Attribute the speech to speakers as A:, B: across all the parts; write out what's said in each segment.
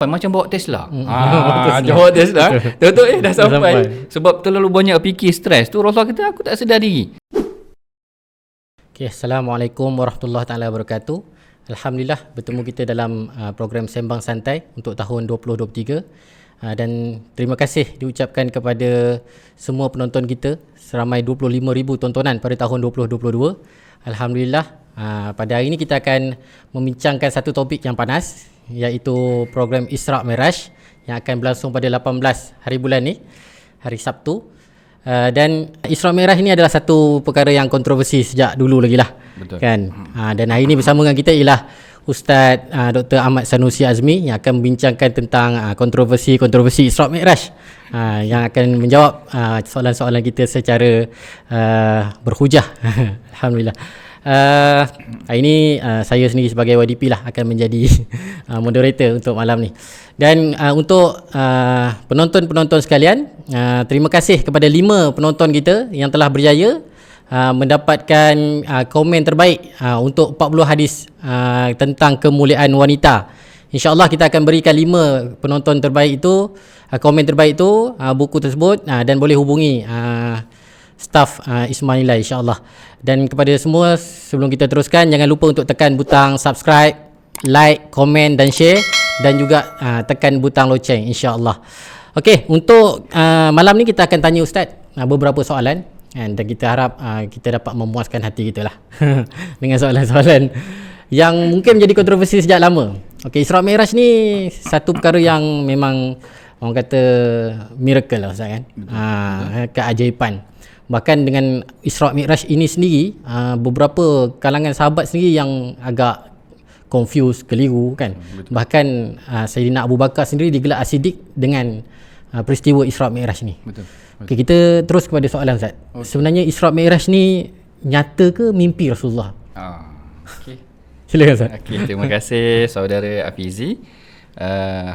A: macam bawa Tesla. Bawa Tesla. Betul dah sampai. Sebab terlalu banyak fikir stres tu Rasulullah kata aku tak sedar diri.
B: Okay, Assalamualaikum warahmatullahi taala wabarakatuh. Alhamdulillah bertemu kita dalam program Sembang Santai untuk tahun 2023. Dan terima kasih diucapkan kepada semua penonton kita, seramai 25,000 tontonan pada tahun 2022. Alhamdulillah, pada hari ini kita akan membincangkan satu topik yang panas, iaitu program Isra' Mi'raj yang akan berlangsung pada 18 hari bulan ni, hari Sabtu. Dan Isra' Mi'raj ini adalah satu perkara yang kontroversi sejak dulu lagi lah.
A: Betul.
B: Kan? Dan hari ini bersama dengan kita ialah Ustaz Dr. Ahmad Sanusi Azmi yang akan membincangkan tentang kontroversi Isra' Mi'raj, yang akan menjawab soalan-soalan kita secara berhujah. Alhamdulillah. Hari ini saya sendiri sebagai YDP lah akan menjadi moderator untuk malam ni. Dan untuk penonton-penonton sekalian, terima kasih kepada 5 penonton kita yang telah berjaya mendapatkan komen terbaik untuk 40 hadis tentang kemuliaan wanita. InsyaAllah kita akan berikan 5 penonton terbaik itu, komen terbaik itu, buku tersebut, dan boleh hubungi staf Ismailillah insyaAllah. Dan kepada semua, sebelum kita teruskan, jangan lupa untuk tekan butang subscribe, like, komen dan share, dan juga tekan butang loceng insyaAllah. Okey, untuk malam ni kita akan tanya Ustaz beberapa soalan, dan kita harap kita dapat memuaskan hati kita lah dengan soalan-soalan yang mungkin menjadi kontroversi sejak lama. Okey, Isra' Mi'raj ni satu perkara yang memang orang kata miracle lah Ustaz kan. Keajaiban. Bahkan dengan Isra' Mi'raj ini sendiri, beberapa kalangan sahabat sendiri yang agak confused, keliru kan. Betul. Bahkan Sayyidina Abu Bakar sendiri digelar As-Siddiq dengan peristiwa Isra' Mi'raj ni. Betul. Okay, kita terus kepada soalan Ustaz. Okay. Sebenarnya Isra' Mi'raj ni nyata ke mimpi Rasulullah?
A: Okay.
B: Silakan Ustaz.
A: Okay, terima kasih saudara Afizi.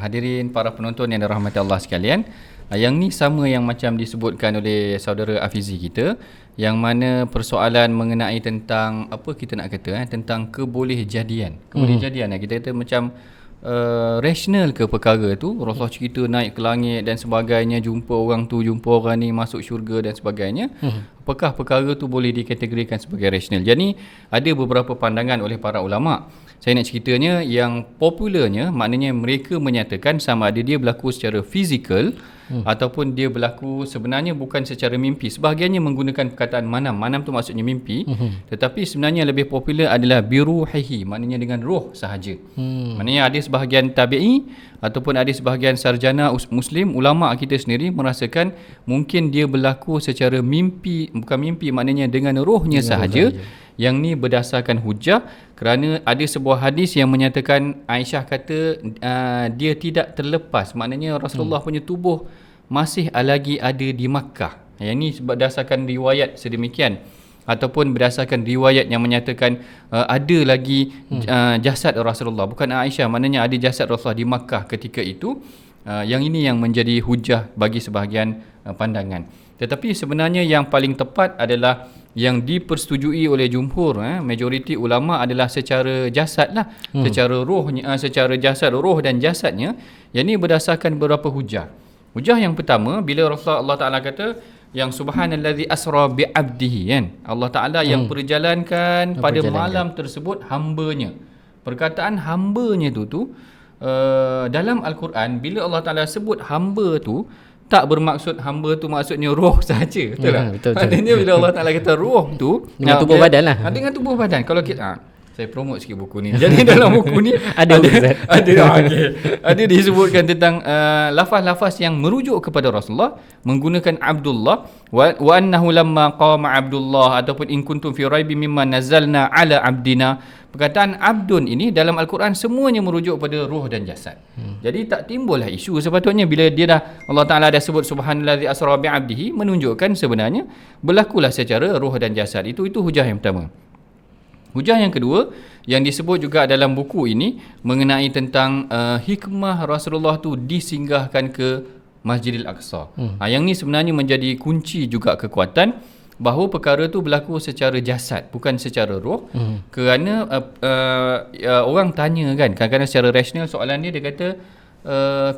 A: Hadirin para penonton yang dirahmati Allah sekalian. Yang ni sama yang macam disebutkan oleh saudara Afizi kita, yang mana persoalan mengenai tentang apa kita nak kata tentang kebolehjadian. Kebolehjadian kita kata macam rasional ke perkara tu. Rasulullah cerita naik ke langit dan sebagainya, jumpa orang tu, jumpa orang ni, masuk syurga dan sebagainya. Apakah perkara tu boleh dikategorikan sebagai rasional? Jadi ada beberapa pandangan oleh para ulama. Saya nak ceritanya yang popularnya, maknanya mereka menyatakan sama ada dia berlaku secara fizikal ataupun dia berlaku sebenarnya bukan secara mimpi. Sebahagiannya menggunakan perkataan manam. Manam tu maksudnya mimpi. Tetapi sebenarnya lebih popular adalah biruhihi, maknanya dengan roh sahaja. Maknanya ada sebahagian tabi'i ataupun ada sebahagian sarjana muslim, ulama kita sendiri merasakan mungkin dia berlaku secara mimpi, bukan mimpi, maknanya dengan rohnya sahaja. Yang ni berdasarkan hujah, kerana ada sebuah hadis yang menyatakan Aisyah kata dia tidak terlepas, maknanya Rasulullah punya tubuh masih lagi ada di Makkah. Yang ni berdasarkan riwayat sedemikian, ataupun berdasarkan riwayat yang menyatakan ada lagi jasad Rasulullah, bukan Aisyah, maknanya ada jasad Rasulullah di Makkah ketika itu. Yang ini yang menjadi hujah bagi sebahagian pandangan. Tetapi sebenarnya yang paling tepat adalah yang dipersetujui oleh jumhur, majoriti ulama, adalah secara jasad lah, secara rohnya, secara jasad, roh dan jasadnya. Yang ini berdasarkan beberapa hujah. Hujah yang pertama, bila Rasulullah Allah Ta'ala kata yang subhanallazi asra bi'abdihi, kan, Allah Ta'ala yang perjalankan pada malam tersebut hambanya. Perkataan hambanya tu dalam Al-Quran, bila Allah Ta'ala sebut hamba tu, tak bermaksud hamba tu maksudnya roh saja, betul tak? Betul. Maknanya bila Allah Ta'ala kata roh tu
B: dengan tubuh badan lah.
A: Dengan tubuh badan. Kalau kita saya promote sikit buku ni. Jadi dalam buku ni ada disebutkan tentang lafaz-lafaz yang merujuk kepada Rasulullah menggunakan Abdullah, wa annahu lamma qama Abdullah, ataupun in kuntum fi raibin mimma nazzalna ala abdina. Perkataan abdun ini dalam Al-Quran semuanya merujuk pada roh dan jasad. Jadi tak timbullah isu sepatutnya bila dia dah, Allah Ta'ala dah sebut subhanallazi asra bi'abdihi, menunjukkan sebenarnya berlakulah secara roh dan jasad. Itu hujah yang pertama. Hujah yang kedua yang disebut juga dalam buku ini mengenai tentang hikmah Rasulullah tu disinggahkan ke Masjidil Aqsa. Yang ni sebenarnya menjadi kunci juga kekuatan bahawa perkara tu berlaku secara jasad, bukan secara roh. Kerana orang tanya kan, kadang-kadang secara rasional soalan dia kata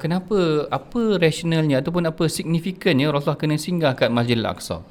A: kenapa, apa rasionalnya ataupun apa signifikannya Rasulullah kena singgah kat Masjidil Aqsa.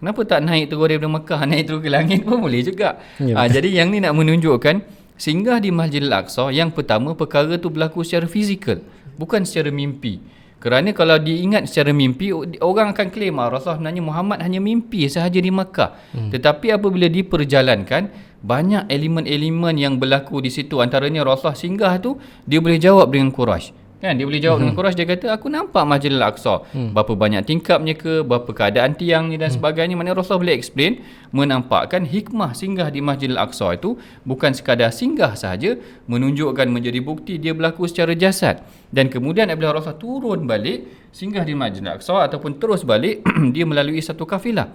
A: Kenapa tak naik terus daripada Mekah, naik terus ke langit pun boleh juga. Jadi yang ni nak menunjukkan singgah di Masjidil Aqsa, yang pertama perkara tu berlaku secara fizikal, bukan secara mimpi. Kerana kalau diingat secara mimpi, orang akan claim Rasulullah sebenarnya Muhammad hanya mimpi sahaja di Makkah. Tetapi apabila diperjalankan, banyak elemen-elemen yang berlaku di situ. Antaranya Rasulullah singgah tu, dia boleh jawab dengan Quraisy. Kan, dia boleh jawab dengan Quraisy, dia kata aku nampak Masjidil Aqsa, berapa banyak tingkapnya ke, berapa keadaan tiangnya dan sebagainya. Maknanya Rasulullah boleh explain, menampakkan hikmah singgah di Masjidil Aqsa itu bukan sekadar singgah sahaja, menunjukkan menjadi bukti dia berlaku secara jasad. Dan kemudian apabila Rasulullah turun balik, singgah di Masjidil Aqsa ataupun terus balik, dia melalui satu kafilah.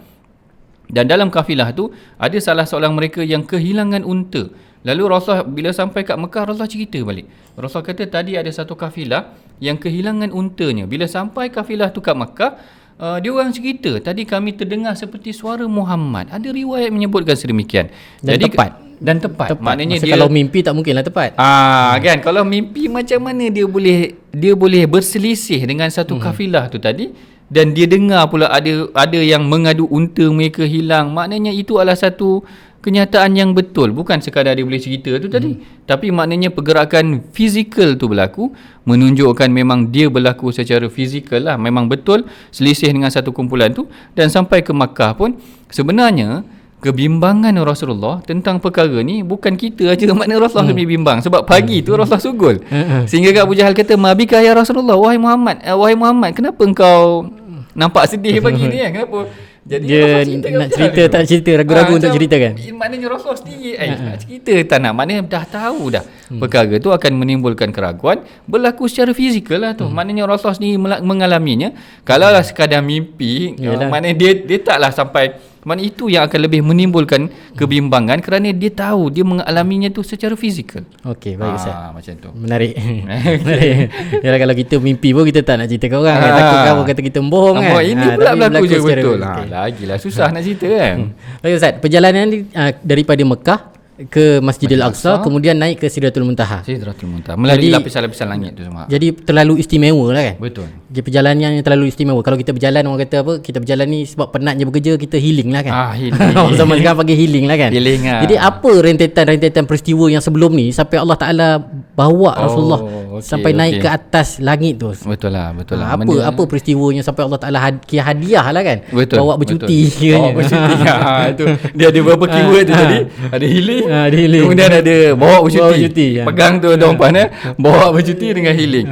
A: Dan dalam kafilah tu ada salah seorang mereka yang kehilangan unta. Lalu Rasulullah bila sampai kat Mekah, Rasulullah cerita balik. Rasulullah kata tadi ada satu kafilah yang kehilangan untanya. Bila sampai kafilah tu kat Mekah, dia orang cerita, tadi kami terdengar seperti suara Muhammad. Ada riwayat menyebutkan sedemikian.
B: Dan
A: jadi
B: tepat.
A: Dan tepat. Maknanya dia,
B: kalau mimpi tak mungkinlah tepat.
A: Kan, kalau mimpi macam mana dia boleh berselisih dengan satu kafilah tu tadi, dan dia dengar pula ada yang mengadu unta mereka hilang. Maknanya itu adalah satu kenyataan yang betul, bukan sekadar dia boleh cerita tu tadi, tapi maknanya pergerakan fizikal tu berlaku, menunjukkan memang dia berlaku secara fizikal lah, memang betul selisih dengan satu kumpulan tu. Dan sampai ke Makkah pun sebenarnya kebimbangan Rasulullah tentang perkara ni bukan kita aja, maknanya Rasulullah lebih bimbang sebab pagi tu Rasulullah sugul. Sehingga Abu Jahal kata, "Mabika ya Rasulullah, wahai Muhammad, kenapa engkau nampak sedih pagi ni kan? Kenapa?" Jadi
B: dia nak cerita tak cerita, ragu-ragu untuk cerita kan.
A: Maknanya Rasulullah sendiri nak cerita tak nak, maknanya dah tahu dah perkara tu akan menimbulkan keraguan, berlaku secara fizikal lah tu. Maknanya Rasulullah sendiri mengalaminya. Kalaulah sekadar mimpi, maknanya dia taklah sampai, maknanya itu yang akan lebih menimbulkan kebimbangan kerana dia tahu dia mengalaminya tu secara fizikal.
B: Okey, baik Ustaz.
A: Macam tu.
B: Menarik. Menarik. Yalah, kalau kita mimpi pun kita tak nak cerita ke orang kan, takut kawan kata kita bohong kan.
A: Ini pula berlaku je betul. Lagilah susah nak cerita kan.
B: Baik Ustaz, perjalanan ni daripada Mekah ke Masjidil Aqsa, kemudian naik ke Sidratul Muntaha.
A: Sidratul Muntaha, melalui lapisan-lapisan langit tu semua.
B: Jadi terlalu istimewa lah kan.
A: Betul.
B: Jadi perjalanan yang terlalu istimewa. Kalau kita berjalan, orang kata apa, kita berjalan ni sebab penatnya bekerja, kita healing lah kan. Healing. Zaman sekarang panggil healing lah kan.
A: Healing lah.
B: Jadi apa rentetan peristiwa yang sebelum ni sampai Allah Taala bawa Rasulullah sampai naik ke atas langit tu.
A: Betul lah.
B: Apa peristiwanya sampai Allah Taala hadiah lah kan.
A: Betul.
B: Bawa bercuti.
A: Bawa bercuti. Itu dia ada beberapa keyword tu tadi. Ada healing. Kemudian ada bawa bercuti. Pegang tu tuan-tuan, bawa bercuti dengan healing.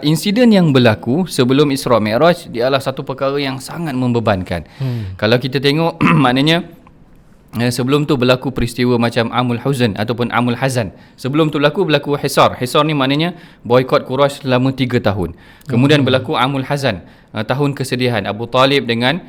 A: Insiden yang berlaku sebelum Isra Mi'raj dia adalah satu perkara yang sangat membebankan. Kalau kita tengok maknanya sebelum tu berlaku peristiwa macam Amul Huzn ataupun Amul Hazan. Sebelum tu berlaku Hisar. Hisar ni maknanya boykot Quraisy selama 3 tahun. Kemudian berlaku Amul Hazan, tahun kesedihan, Abu Talib dengan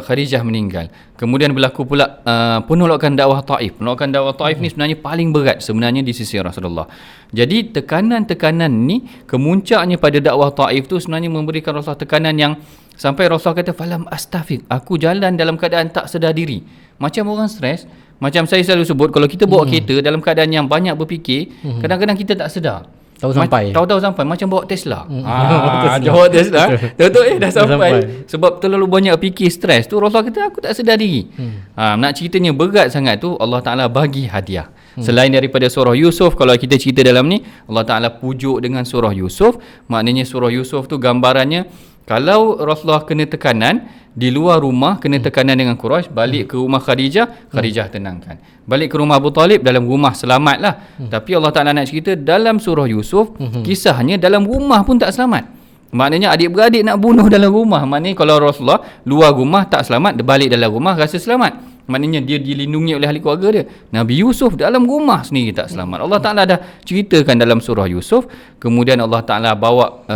A: Khadijah meninggal. Kemudian berlaku pula penolakan dakwah Taif. Penolakan dakwah Taif ni sebenarnya paling berat sebenarnya di sisi Rasulullah. Jadi tekanan-tekanan ni kemuncaknya pada dakwah Taif tu sebenarnya memberikan Rasulullah tekanan yang sampai Rasulullah kata, "Falam astafiq." Aku jalan dalam keadaan tak sedar diri. Macam orang stres. Macam saya selalu sebut, kalau kita bawa kereta dalam keadaan yang banyak berfikir, kadang-kadang kita tak sedar. Tahu-tahu sampai macam bawa Tesla. Bawa Tesla. Tahu-tahu dah sampai. Sebab terlalu banyak fikir, stres tu Rasulullah kata aku tak sedar diri. Nak ceritanya berat sangat tu, Allah Taala bagi hadiah. Selain daripada surah Yusuf, kalau kita cerita dalam ni, Allah Taala pujuk dengan surah Yusuf. Maknanya surah Yusuf tu gambarannya, kalau Rasulullah kena tekanan di luar rumah, kena tekanan dengan Quraisy, balik ke rumah Khadijah tenangkan. Balik ke rumah Abu Talib, dalam rumah selamatlah. Tapi Allah Ta'ala nak cerita dalam surah Yusuf, kisahnya dalam rumah pun tak selamat. Maknanya adik-beradik nak bunuh dalam rumah. Maknanya kalau Rasulullah luar rumah tak selamat, dia balik dalam rumah rasa selamat. Maknanya dia dilindungi oleh ahli keluarga dia. Nabi Yusuf dalam rumah sendiri tak selamat. Allah Ta'ala dah ceritakan dalam surah Yusuf. Kemudian Allah Ta'ala bawa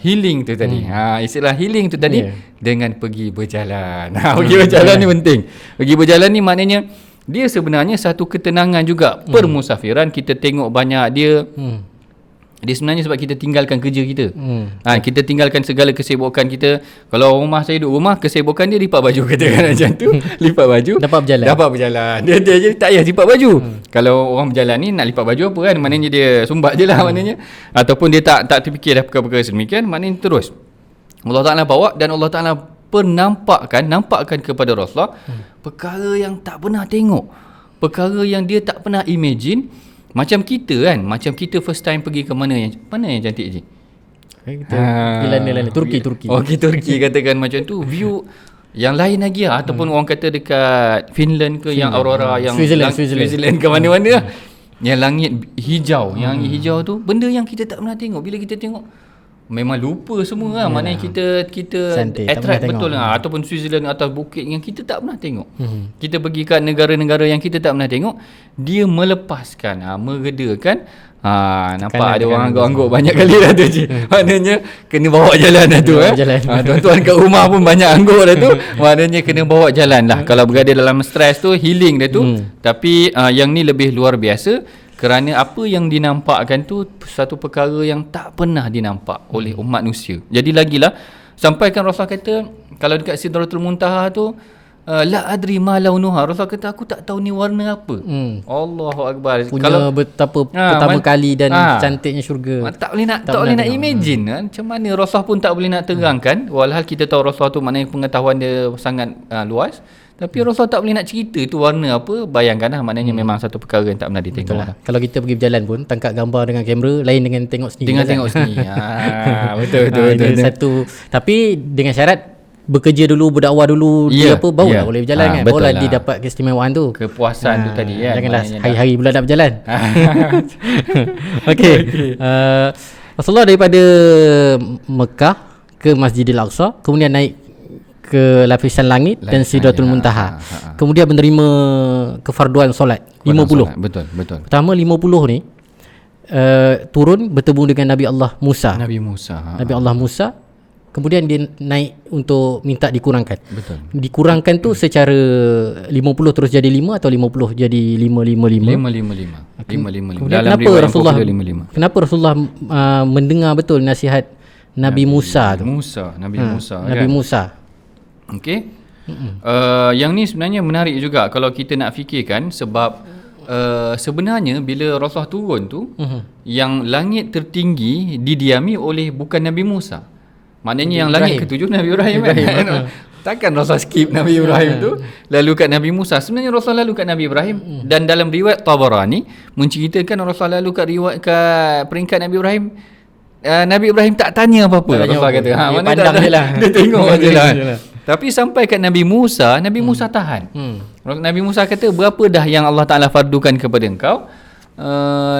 A: healing tu tadi. Istilah healing tu tadi dengan pergi berjalan. Pergi berjalan ni penting. Pergi berjalan ni maknanya dia sebenarnya satu ketenangan juga. Permusafiran kita tengok banyak dia Dia sebenarnya sebab kita tinggalkan kerja kita. Kita tinggalkan segala kesibukan kita. Kalau rumah saya duduk rumah, kesibukan dia lipat baju, katakan macam tu. Lipat baju, dapat berjalan. Dia jadi tak payah lipat baju. Kalau orang berjalan ni nak lipat baju apa kan, maknanya dia sumbat je lah maknanya. Ataupun dia tak terfikir dah perkara-perkara sedemikian, maknanya terus Allah Ta'ala bawa, dan Allah Ta'ala nampakkan kepada Rasulullah perkara yang tak pernah tengok, perkara yang dia tak pernah imagine. Macam kita kan, macam kita first time pergi ke mana yang cantik je?
B: Kita Turki.
A: Okey, Turki katakan macam tu, view yang lain lagi lah. Ataupun orang kata dekat Finland ke, yang aurora, yang Switzerland ke mana-mana lah. Yang langit hijau, yang hijau tu benda yang kita tak pernah tengok. Bila kita tengok memang lupa semua lah. Maknanya kita attract betul lah. Ataupun Switzerland atas bukit yang kita tak pernah tengok. Kita pergi kat negara-negara yang kita tak pernah tengok, dia melepaskan, meredakan. Nampak ada orang angguk-angguk banyak kali dah tu je. Maknanya kena bawa jalan dah tu. Tuan-tuan kat rumah pun banyak angguk dah tu. Maknanya kena bawa jalan lah. Kalau berada dalam stres tu, healing dah tu. Tapi yang ni lebih luar biasa. Kerana apa yang dinampakkan tu satu perkara yang tak pernah dinampak oleh umat manusia. Jadi lagilah sampaikan Rasulullah kata, kalau dekat Sidratul Muntaha tu, la adri ma launuha, Rasulullah kata aku tak tahu ni warna apa. Allahu akbar.
B: Punya betapa pertama kali dan cantiknya syurga.
A: Tak boleh nak imagine kan. Macam mana Rasulullah pun tak boleh nak terangkan. Walhal kita tahu Rasulullah tu maknanya pengetahuan dia sangat luas. Tapi Rasulullah tak boleh nak cerita tu warna apa. Bayangkanlah, maknanya memang satu perkara yang tak pernah ditengok lah.
B: Kalau kita pergi berjalan pun, tangkap gambar dengan kamera lain dengan tengok sendiri. Betul. Satu. Tapi dengan syarat bekerja dulu, berdakwah dulu, dia apa barulah boleh berjalan kan. Barulah dia dapat keistimewaan tu.
A: Kepuasan tu tadi kan.
B: Janganlah hari-hari pula nak berjalan. Okey. Rasulullah daripada Mekah ke Masjidil Aqsa, kemudian naik ke lapisan langit dan Sidratul Muntaha. Kemudian menerima kefarduan solat 50.
A: Betul.
B: Pertama 50 ni turun bertemu dengan Nabi Allah Musa. Nabi Allah Musa. Kemudian dia naik untuk minta dikurangkan.
A: Betul.
B: Dikurangkan tu secara 50 terus jadi 5 atau 50 jadi 555.
A: 555.
B: Kenapa Rasulullah mendengar betul nasihat Nabi Musa tu?
A: Nabi
B: Musa.
A: Okey. Yang ni sebenarnya menarik juga kalau kita nak fikirkan, sebab sebenarnya bila Rasulullah turun tu, yang langit tertinggi didiami oleh bukan Nabi Musa. Maknanya yang langit ketujuh Nabi Ibrahim kan. Takkan Rasulullah skip Nabi Ibrahim tu lalu kat Nabi Musa. Sebenarnya Rasulullah lalu kat Nabi Ibrahim. Dan dalam riwayat Tabarani menceritakan Rasulullah lalu kat riwayat kat peringkat Nabi Ibrahim. Nabi Ibrahim tak tanya apa-apa. Rasulullah kata mana pandang je lah. Dia tengok je lah. Tapi sampai kat Nabi Musa tahan. Nabi Musa kata, berapa dah yang Allah Ta'ala fardukan kepada engkau?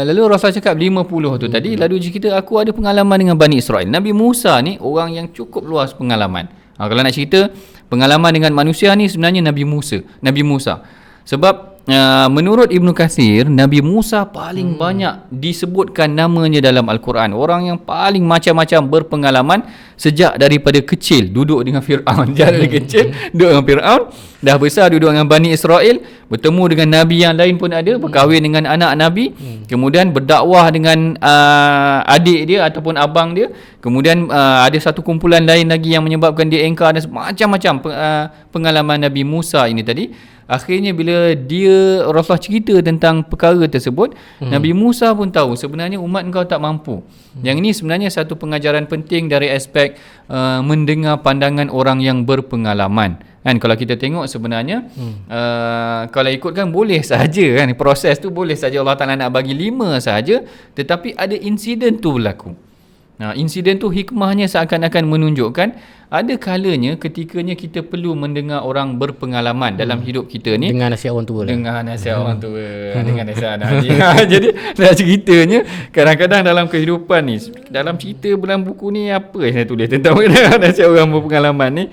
A: Lalu Rasulullah cakap 50 tu tadi. Lalu dia kata, aku ada pengalaman dengan Bani Israel. Nabi Musa ni orang yang cukup luas pengalaman. Kalau nak cerita pengalaman dengan manusia ni, sebenarnya Nabi Musa. Sebab menurut Ibnu Katsir, Nabi Musa paling banyak disebutkan namanya dalam Al-Quran. Orang yang paling macam-macam berpengalaman sejak daripada kecil duduk dengan Fir'aun. Dari kecil duduk dengan Fir'aun, dah besar duduk dengan Bani Israel, bertemu dengan Nabi yang lain pun ada, berkahwin dengan anak Nabi, kemudian berdakwah dengan adik dia ataupun abang dia, kemudian ada satu kumpulan lain lagi yang menyebabkan dia engkar, dan macam-macam pengalaman Nabi Musa ini tadi. Akhirnya bila Rasulullah cerita tentang perkara tersebut, Nabi Musa pun tahu sebenarnya umat engkau tak mampu. Yang ini sebenarnya satu pengajaran penting dari aspek mendengar pandangan orang yang berpengalaman. Kan kalau kita tengok sebenarnya kalau ikutkan boleh saja kan, proses tu boleh saja Allah Taala nak bagi 5 saja, tetapi ada insiden tu berlaku. Insiden tu hikmahnya seakan-akan menunjukkan ada kalanya ketikanya kita perlu mendengar orang berpengalaman dalam hidup kita ni.
B: Dengan nasihat orang tua.
A: Dengan nasihat orang tua. Dengan nasihat anak. Jadi nak ceritanya kadang-kadang dalam kehidupan ni, dalam cerita dalam buku ni apa yang saya tulis tentang nasihat orang berpengalaman ni.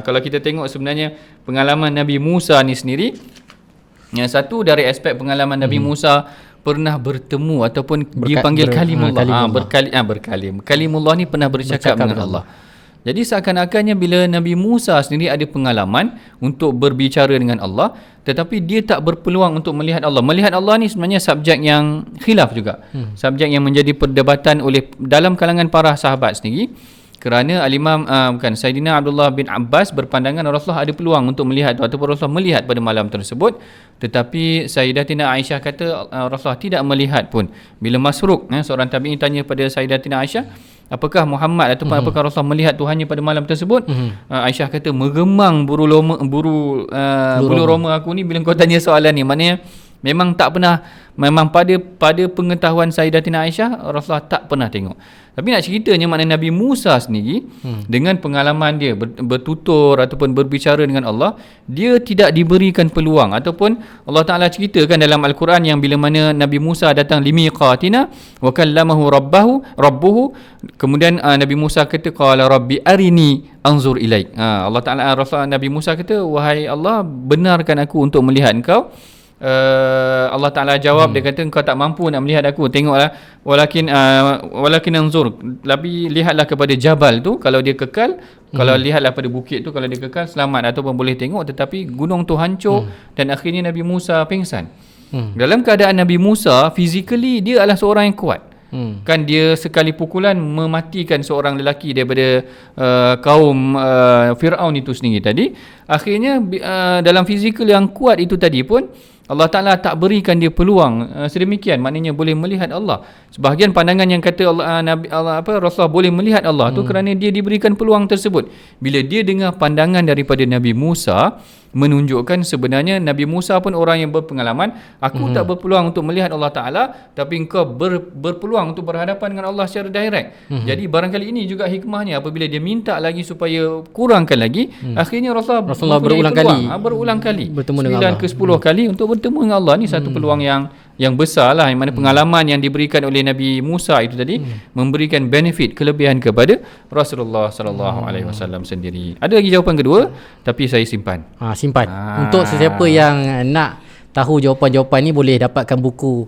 A: Kalau kita tengok sebenarnya pengalaman Nabi Musa ni sendiri, yang satu dari aspek pengalaman Nabi Musa pernah bertemu ataupun dipanggil kalimullah. Kalimullah ni pernah bercakap dengan Allah. Jadi seakan-akannya bila Nabi Musa sendiri ada pengalaman untuk berbicara dengan Allah, tetapi dia tak berpeluang untuk melihat Allah. Melihat Allah ni sebenarnya subjek yang khilaf juga. Subjek yang menjadi perdebatan oleh dalam kalangan para sahabat sendiri. Kerana Al-Imam Sayyidina Abdullah bin Abbas berpandangan Rasulullah ada peluang untuk melihat ataupun Rasulullah melihat pada malam tersebut, tetapi Sayyidatina Aisyah kata Rasulullah tidak melihat pun. Bila Masruq seorang tabi'in tanya pada Sayyidatina Aisyah, apakah Muhammad ataupun apakah Rasulullah melihat Tuhannya pada malam tersebut? Aisyah kata meremang bulu roma aku ni bila kau tanya soalan ni. Maknanya memang tak pernah, memang pada pengetahuan Sayyidatina Aisyah Rasulullah tak pernah tengok. Tapi nak ceritanya makna Nabi Musa sendiri dengan pengalaman dia bertutur ataupun berbicara dengan Allah, dia tidak diberikan peluang ataupun Allah Taala ceritakan dalam Al-Quran yang bila mana Nabi Musa datang limiqatina wa kallamahu rabbuhu, kemudian Nabi Musa kata qala rabbi arini anzur ilaik. Allah Taala Nabi Musa kata, wahai Allah, benarkan aku untuk melihat engkau. Allah Ta'ala jawab, dia kata engkau tak mampu nak melihat aku, tengoklah, walakin anzur, tapi lihatlah kepada jabal tu, kalau dia kekal, kalau lihatlah pada bukit tu, kalau dia kekal selamat ataupun boleh tengok, tetapi gunung tu hancur dan akhirnya Nabi Musa pingsan. Dalam keadaan Nabi Musa physically dia adalah seorang yang kuat. Kan dia sekali pukulan mematikan seorang lelaki daripada kaum Fir'aun itu sendiri tadi. Akhirnya dalam fizikal yang kuat itu tadi pun Allah Ta'ala tak berikan dia peluang sedemikian, maknanya boleh melihat Allah. Sebahagian pandangan yang kata Rasulullah boleh melihat Allah tu kerana dia diberikan peluang tersebut. Bila dia dengar pandangan daripada Nabi Musa, menunjukkan sebenarnya Nabi Musa pun orang yang berpengalaman. Aku tak berpeluang untuk melihat Allah Ta'ala, tapi engkau berpeluang untuk berhadapan dengan Allah secara direct. Jadi barangkali ini juga hikmahnya, apabila dia minta lagi supaya kurangkan lagi, akhirnya Rasulullah berulang kali
B: bertemu dengan Allah.
A: 9 ke 10 kali untuk bertemu dengan Allah. Ni satu peluang yang besar lah, yang mana pengalaman yang diberikan oleh Nabi Musa itu tadi memberikan benefit, kelebihan kepada Rasulullah sallallahu alaihi wasallam sendiri. Ada lagi jawapan kedua, tapi saya simpan.
B: Simpan. Untuk sesiapa yang nak tahu jawapan-jawapan ni, boleh dapatkan buku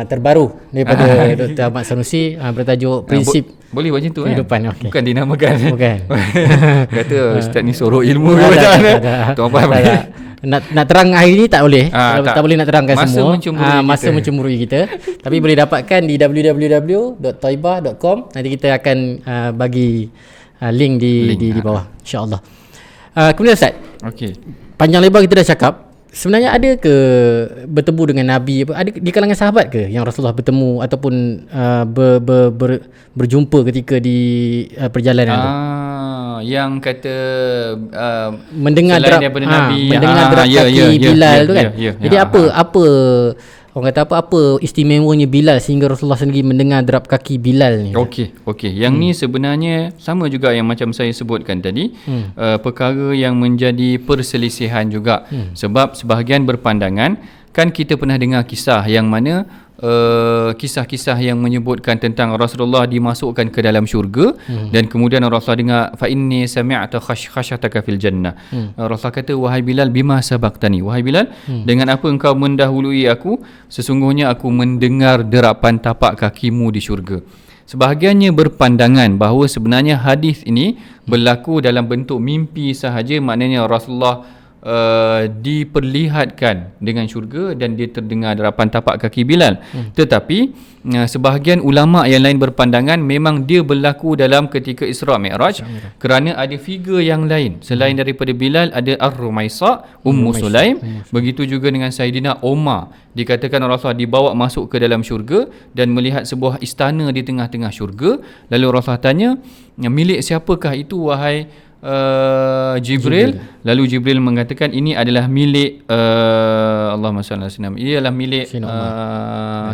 B: terbaru daripada Dr. Ahmad Sanusi bertajuk Prinsip
A: boleh buat macam tu
B: kehidupan. Okay.
A: Bukan dinamakan.
B: Bukan.
A: Kata ustaz ni sorok ilmu
B: tak nak terang hari ni tak boleh. Tak boleh nak terangkan semua. Masa mencemburui kita. Tapi boleh dapatkan di www.taibah.com. Nanti kita akan bagi link di bawah, insya-Allah. Kemudian Ustaz, panjang lebar kita dah cakap. Sebenarnya ada ke bertemu dengan Nabi, ada di kalangan sahabat ke yang Rasulullah bertemu ataupun berjumpa ketika di perjalanan tu?
A: Yang kata
B: mendengar
A: derap daripada Nabi,
B: mendengar derap kaki Bilal tu kan. Jadi apa orang kata apa istimewanya Bilal sehingga Rasulullah sendiri mendengar derap kaki Bilal ni? Okey.
A: Yang ni sebenarnya sama juga yang macam saya sebutkan tadi, perkara yang menjadi perselisihan juga. Sebab sebahagian berpandangan, kan kita pernah dengar kisah yang mana kisah-kisah yang menyebutkan tentang Rasulullah dimasukkan ke dalam syurga, dan kemudian Rasulullah dengar fa inni sami'tu khashyataka fil jannah. Rasulullah kata, wahai Bilal, bima sabaqtani, wahai Bilal, dengan apa engkau mendahului aku, sesungguhnya aku mendengar derapan tapak kakimu di syurga. Sebahagiannya berpandangan bahawa sebenarnya hadis ini berlaku dalam bentuk mimpi sahaja, maknanya Rasulullah diperlihatkan dengan syurga dan dia terdengar derapan tapak kaki Bilal. Tetapi sebahagian ulama yang lain berpandangan memang dia berlaku dalam ketika Isra Mi'raj, kerana ada figure yang lain selain daripada Bilal, ada Ar-Rumaisa, Ummu Sulaim, begitu juga dengan Sayyidina Umar. Dikatakan Rasulullah dibawa masuk ke dalam syurga dan melihat sebuah istana di tengah-tengah syurga. Lalu Rasulullah tanya, milik siapakah itu wahai Jibril? Lalu Jibril mengatakan, ini adalah milik Allahumma salli ala sayyidina, ini adalah milik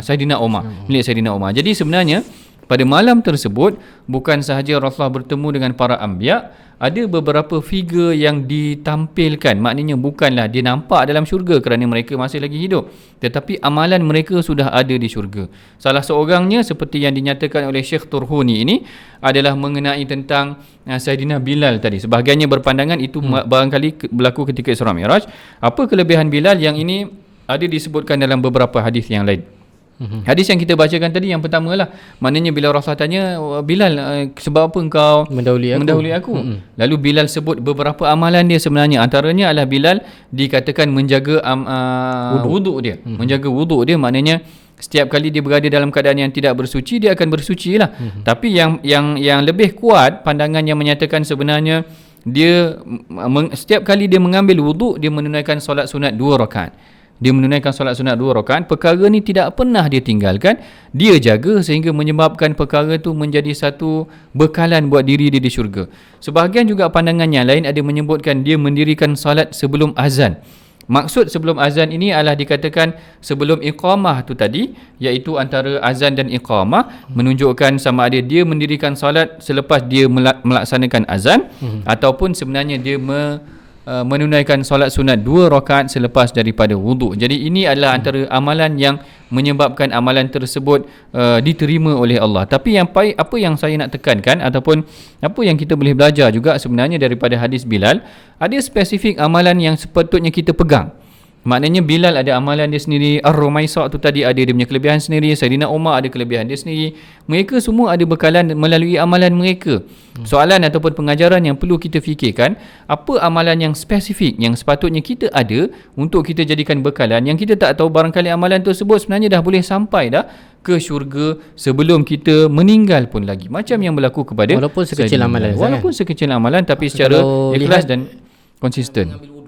A: Sayyidina Umar, milik Sayyidina Umar. Jadi sebenarnya pada malam tersebut bukan sahaja Rasulullah bertemu dengan para anbiya, ada beberapa figure yang ditampilkan. Maknanya bukanlah dia nampak dalam syurga kerana mereka masih lagi hidup, tetapi amalan mereka sudah ada di syurga. Salah seorangnya seperti yang dinyatakan oleh Syekh Turhuni ini adalah mengenai tentang Sayyidina Bilal tadi. Sebahagiannya berpandangan itu barangkali berlaku ketika Isra Mi'raj. Apa kelebihan Bilal yang ini ada disebutkan dalam beberapa hadis yang lain. Hadis yang kita bacakan tadi yang pertama lah, maknanya bila Rasulullah tanya, Bilal, sebab apa engkau mendahului aku? Lalu Bilal sebut beberapa amalan dia sebenarnya, antaranya adalah Bilal dikatakan menjaga wuduk dia. Menjaga wuduk dia maknanya setiap kali dia berada dalam keadaan yang tidak bersuci, dia akan bersuci lah. Tapi yang lebih kuat pandangan yang menyatakan sebenarnya dia setiap kali dia mengambil wuduk, dia menunaikan solat sunat 2 rakaat. Dia menunaikan solat sunat 2 rakaat. Perkara ni tidak pernah dia tinggalkan. Dia jaga sehingga menyebabkan perkara tu menjadi satu bekalan buat diri dia di syurga. Sebahagian juga pandangan yang lain ada menyebutkan dia mendirikan solat sebelum azan. Maksud sebelum azan ini adalah dikatakan sebelum iqamah tu tadi, iaitu antara azan dan iqamah, menunjukkan sama ada dia mendirikan solat selepas dia melaksanakan azan ataupun sebenarnya dia menunaikan solat sunat 2 rakaat selepas daripada wuduk. Jadi ini adalah antara amalan yang menyebabkan amalan tersebut diterima oleh Allah. Tapi apa yang saya nak tekankan ataupun apa yang kita boleh belajar juga sebenarnya daripada hadis Bilal, ada spesifik amalan yang sepatutnya kita pegang. Maknanya Bilal ada amalan dia sendiri, Ar-Rumaisah tu tadi ada dia punya kelebihan sendiri, Saidina Umar ada kelebihan dia sendiri. Mereka semua ada bekalan melalui amalan mereka. Soalan ataupun pengajaran yang perlu kita fikirkan, apa amalan yang spesifik yang sepatutnya kita ada untuk kita jadikan bekalan, yang kita tak tahu barangkali amalan tersebut sebenarnya dah boleh sampai dah ke syurga sebelum kita meninggal pun lagi. Macam yang berlaku kepada
B: walaupun sekecil amalan,
A: walaupun sekecil amalan tapi secara ikhlas dan konsisten.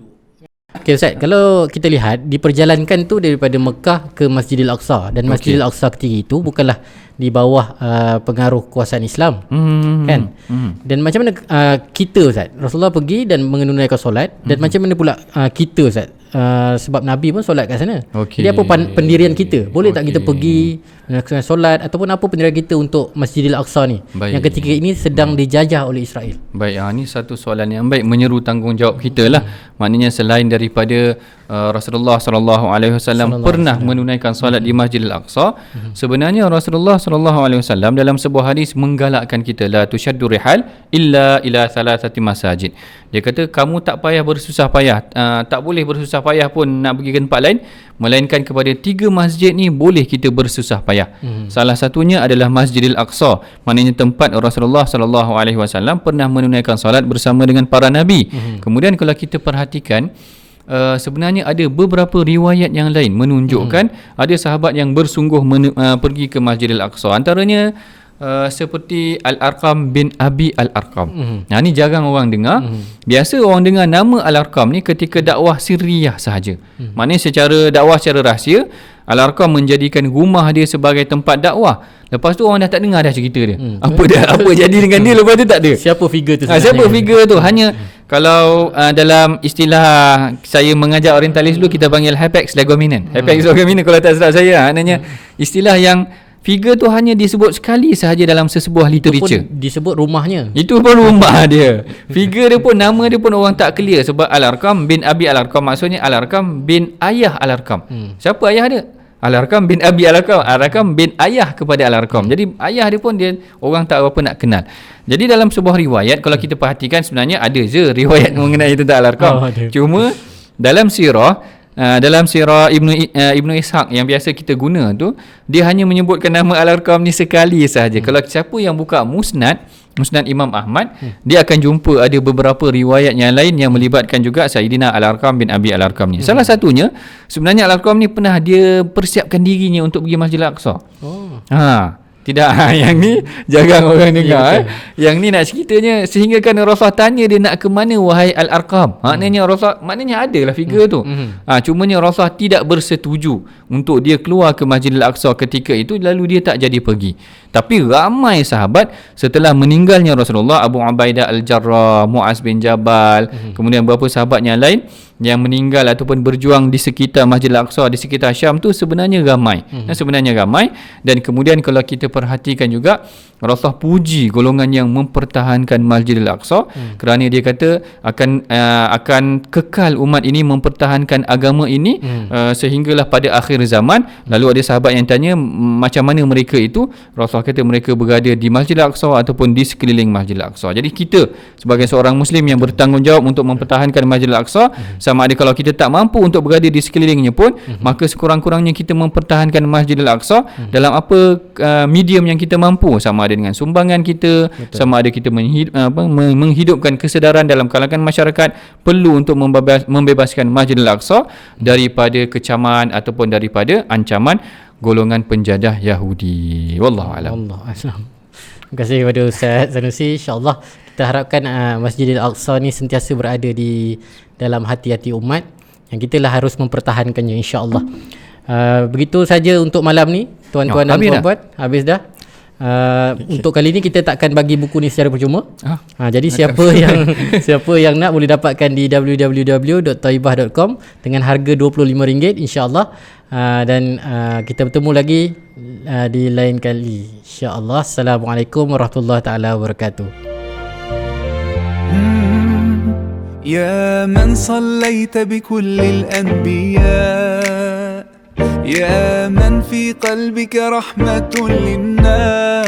B: Okay Ustaz, kalau kita lihat diperjalankan tu daripada Mekah ke Masjidil Aqsa, dan Masjidil Aqsa ketika itu bukanlah di bawah pengaruh kekuasaan Islam, kan? Dan macam mana kita Ustaz, Rasulullah pergi dan menunaikan solat, dan macam mana pula kita Ustaz, sebab Nabi pun solat kat sana. Jadi apa pendirian kita? Boleh tak kita pergi menunaikan solat ataupun apa pendirian kita untuk Masjidil Aqsa ni yang ketika ini sedang dijajah oleh Israel?
A: Baik, ini satu soalan yang baik, menyeru tanggungjawab kita lah. Maknanya selain daripada Rasulullah SAW pernah menunaikan solat di Masjidil Aqsa, sebenarnya Rasulullah SAW dalam sebuah hadis menggalakkan kita, la tushaddu rihal illa ila thalathati masajid. Dia kata kamu tak payah bersusah payah, tak boleh bersusah payah pun nak pergi ke tempat lain, melainkan kepada 3 masjid ni boleh kita bersusah payah. Salah satunya adalah Masjidil Aqsa, maknanya tempat Rasulullah SAW pernah menunaikan solat bersama dengan para nabi. Kemudian kalau kita perhatikan, sebenarnya ada beberapa riwayat yang lain menunjukkan ada sahabat yang bersungguh pergi ke Masjidil Aqsa. Antaranya seperti Al-Arqam bin Abi Al-Arqam. Ni jarang orang dengar. Biasa orang dengar nama Al-Arqam ni ketika dakwah sirriyah sahaja. Maknanya secara dakwah secara rahsia, Al-Arqam menjadikan rumah dia sebagai tempat dakwah. Lepas tu orang dah tak dengar dah cerita dia. Apa jadi dengan dia lepas tu tak ada.
B: Siapa figure tu?
A: Siapa figure tu? Hanya kalau dalam istilah saya mengajar orientalis dulu, kita panggil Hapex Legominant. Hapex Legominant kalau tak silap saya, maknanya istilah yang figure tu hanya disebut sekali sahaja dalam sesebuah literature.
B: Itu pun disebut rumahnya.
A: Itu pun rumah dia. Figure dia pun, nama dia pun orang tak clear. Sebab Al-Arqam bin Abi Al-Arqam, maksudnya Al-Arqam bin ayah Al-Arqam. Siapa ayah dia? Al-Arqam bin Abi Al-Arqam. Al-Arqam bin ayah kepada Al-Arqam. Jadi ayah dia pun dia orang tak apa nak kenal. Jadi dalam sebuah riwayat, kalau kita perhatikan sebenarnya ada je riwayat mengenai tentang Al-Arqam. Cuma dalam sirah Ibnu Ishaq yang biasa kita guna tu, dia hanya menyebutkan nama Al-Arqam ni sekali sahaja. Kalau siapa yang buka Musnad Imam Ahmad, dia akan jumpa ada beberapa riwayat yang lain yang melibatkan juga Sayyidina Al-Arqam bin Abi Al-Arqam ni. Salah satunya sebenarnya Al-Arqam ni pernah dia persiapkan dirinya untuk pergi Masjidil Aqsa. Tidak, yang ni jarang orang dengar. Yang ni nak ceritanya sehingga kan Rasulullah tanya dia nak ke mana wahai Al-Arqam. Maknanya adalah figure tu. Cumanya Rasulullah tidak bersetuju untuk dia keluar ke Masjidil Aqsa ketika itu, lalu dia tak jadi pergi. Tapi ramai sahabat setelah meninggalnya Rasulullah, Abu Ubaidah Al-Jarrah, Muaz bin Jabal, kemudian beberapa sahabat yang lain yang meninggal ataupun berjuang di sekitar Masjidil Aqsa, di sekitar Syam tu sebenarnya ramai. Dan kemudian kalau kita perhatikan juga, Rasulullah puji golongan yang mempertahankan Masjidil Aqsa kerana dia kata akan kekal umat ini mempertahankan agama ini sehinggalah pada akhir zaman. Lalu ada sahabat yang tanya macam mana mereka itu. Rasulullah kata mereka berada di Masjidil Aqsa ataupun di sekeliling Masjidil Aqsa. Jadi kita sebagai seorang Muslim yang bertanggungjawab untuk mempertahankan Masjidil Aqsa, sama ada kalau kita tak mampu untuk berada di sekelilingnya pun, maka sekurang-kurangnya kita mempertahankan Masjidil Aqsa dalam apa medium yang kita mampu, sama ada dengan sumbangan kita, sama ada kita menghidupkan kesedaran dalam kalangan masyarakat perlu untuk membebaskan Masjidil Aqsa daripada kecaman ataupun daripada ancaman golongan penjadah Yahudi. Wallahu a'lam.
B: Terima kasih kepada Ustaz Sanusi. InsyaAllah kita harapkan Masjidil Aqsa ni sentiasa berada di dalam hati-hati umat yang kita lah harus mempertahankannya, insyaAllah. Begitu saja untuk malam ni, tuan-tuan dan puan-puan. Habis dah. Untuk kali ni kita takkan bagi buku ni secara percuma. Jadi siapa yang nak boleh dapatkan di www.thaibah.com dengan harga RM25, insya-Allah. Dan kita bertemu lagi di lain kali, insya-Allah. Assalamualaikum warahmatullahi taala wabarakatuh.
C: يا من صليت بكل الأنبياء، يا من في قلبك رحمة للناس.